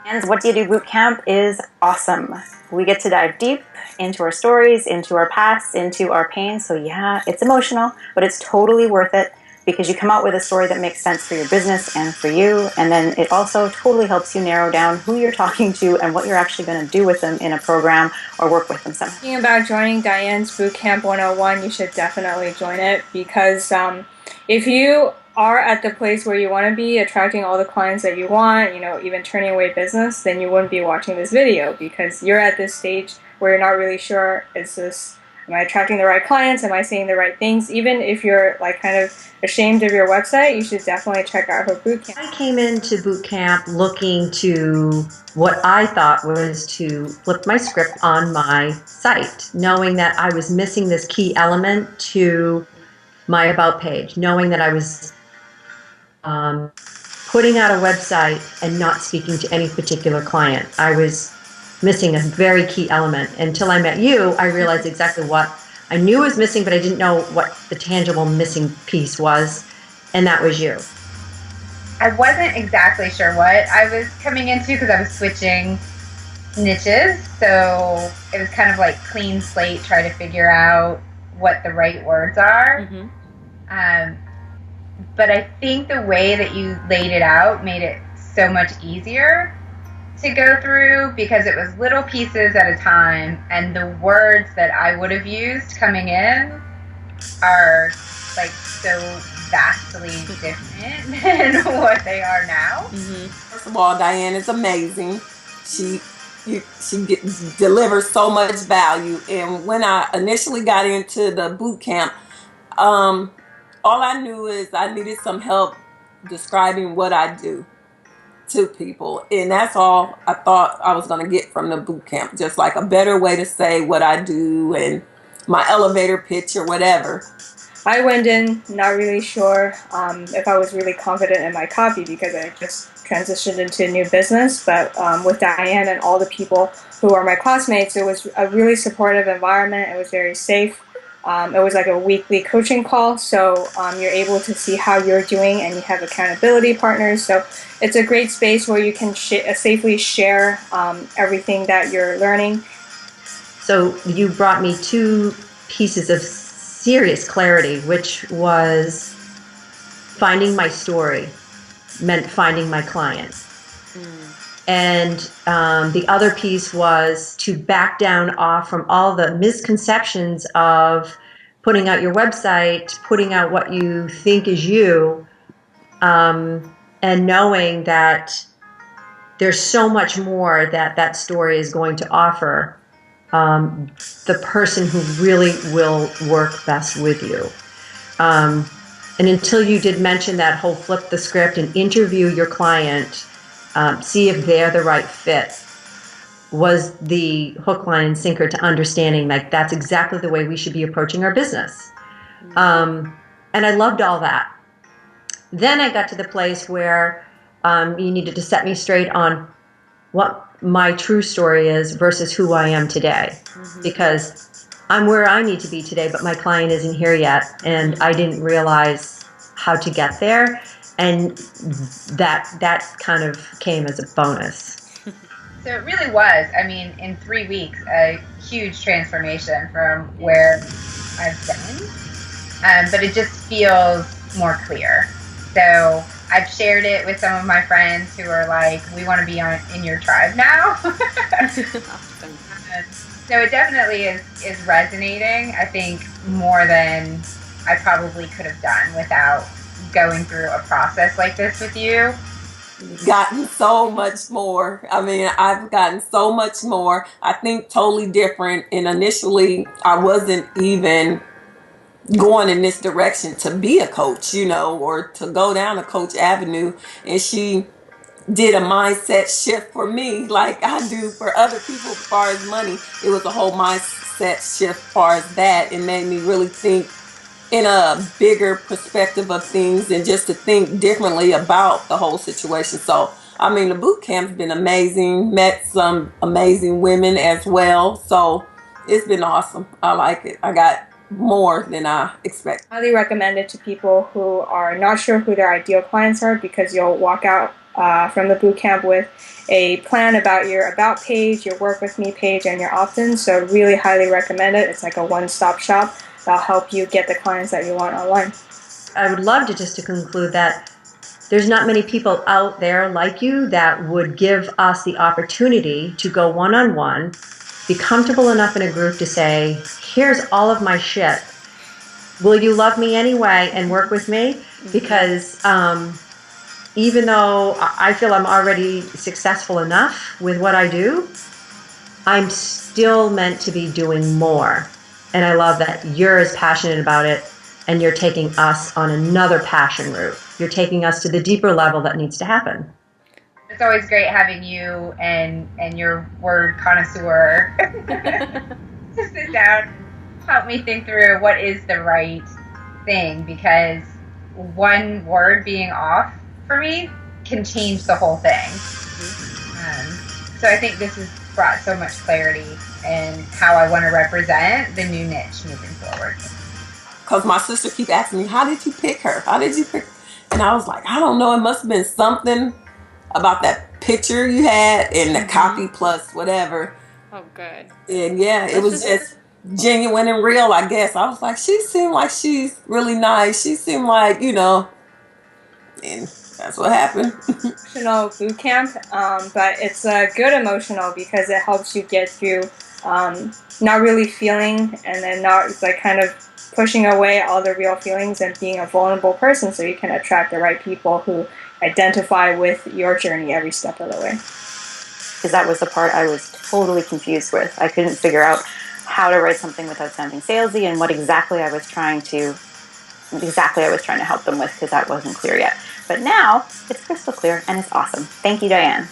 And What Do You Do Bootcamp is awesome. We get to dive deep into our stories, into our past, into our pain. So yeah, it's emotional, but it's totally worth it because you come out with a story that makes sense for your business and for you. And then it also totally helps you narrow down who you're talking to and what you're actually going to do with them in a program or work with them somehow. Thinking about joining Diane's Bootcamp 101, you should definitely join it because if you are at the place where you want to be, attracting all the clients that you want, even turning away business, then you wouldn't be watching this video because you're at this stage where you're not really sure, am I attracting the right clients? Am I saying the right things? Even if you're like kind of ashamed of your website, you should definitely check out her bootcamp. I came into boot camp looking to what I thought was to flip my script on my site, knowing that I was missing this key element to my about page, knowing that I was putting out a website and not speaking to any particular client. I was missing a very key element. Until I met you, I realized exactly what I knew was missing, but I didn't know what the tangible missing piece was, and that was you. I wasn't exactly sure what I was coming into because I was switching niches. So it was kind of like clean slate, try to figure out what the right words are. But I think the way that you laid it out made it so much easier to go through because it was little pieces at a time, and the words that I would have used coming in are like so vastly different than what they are now. First of all, Diane is amazing. She delivers so much value. And when I initially got into the boot camp, all I knew is I needed some help describing what I do to people. And that's all I thought I was going to get from the boot camp. Just like a better way to say what I do and my elevator pitch or whatever. I went in not really sure if I was really confident in my copy because I just transitioned into a new business. But with Diane and all the people who are my classmates, it was a really supportive environment. It was very safe. It was like a weekly coaching call, so you're able to see how you're doing and you have accountability partners. So it's a great space where you can safely share everything that you're learning. So you brought me two pieces of serious clarity, which was finding my story meant finding my client. And the other piece was to back down off from all the misconceptions of putting out your website, putting out what you think is you, and knowing that there's so much more that that story is going to offer the person who really will work best with you. And until you did mention that whole flip the script and interview your client, see if they're the right fit, was the hook, line, and sinker to understanding like that's exactly the way we should be approaching our business. And I loved all that. Then I got to the place where you needed to set me straight on what my true story is versus who I am today. Because I'm where I need to be today, but my client isn't here yet, and I didn't realize how to get there. And that kind of came as a bonus. So it really was, I mean, in 3 weeks, a huge transformation from where I've been. But it just feels more clear. So I've shared it with some of my friends who are like, we want to be in your tribe now. So it definitely is resonating, I think, more than I probably could have done without going through a process like this with you. Gotten so much more. I mean, I've gotten so much more. I think totally different. And initially, I wasn't even going in this direction to be a coach, or to go down a coach avenue. And she did a mindset shift for me like I do for other people as far as money. It was a whole mindset shift as far as that. It made me really think in a bigger perspective of things and just to think differently about the whole situation. So, I mean, the boot camp's been amazing. Met some amazing women as well. So it's been awesome. I like it. I got more than I expected. I highly recommend it to people who are not sure who their ideal clients are because you'll walk out from the boot camp with a plan about your about page, your work with me page, and your opt-in. So really highly recommend it. It's like a one-stop shop that'll help you get the clients that you want online. I would love to conclude that there's not many people out there like you that would give us the opportunity to go one-on-one, be comfortable enough in a group to say, here's all of my shit. Will you love me anyway and work with me? Because even though I feel I'm already successful enough with what I do, I'm still meant to be doing more. And I love that you're as passionate about it, and you're taking us on another passion route. You're taking us to the deeper level that needs to happen. It's always great having you and your word connoisseur to sit down, help me think through what is the right thing, because one word being off for me can change the whole thing. So I think this has brought so much clarity in how I want to represent the new niche moving forward. Because my sister keep asking me, how did you pick her? How did you pick her? And I was like, I don't know. It must have been something about that picture you had and the copy plus whatever. Oh, good. And yeah, it was just genuine and real, I guess. I was like, she seemed like she's really nice. She seemed like, and that's what happened. Emotional boot camp, but it's good emotional because it helps you get through not really feeling, and then not like kind of pushing away all the real feelings and being a vulnerable person, so you can attract the right people who identify with your journey every step of the way. Because that was the part I was totally confused with. I couldn't figure out how to write something without sounding salesy, and what exactly I was trying to help them with, because that wasn't clear yet. But now it's crystal clear, and it's awesome. Thank you, Diane.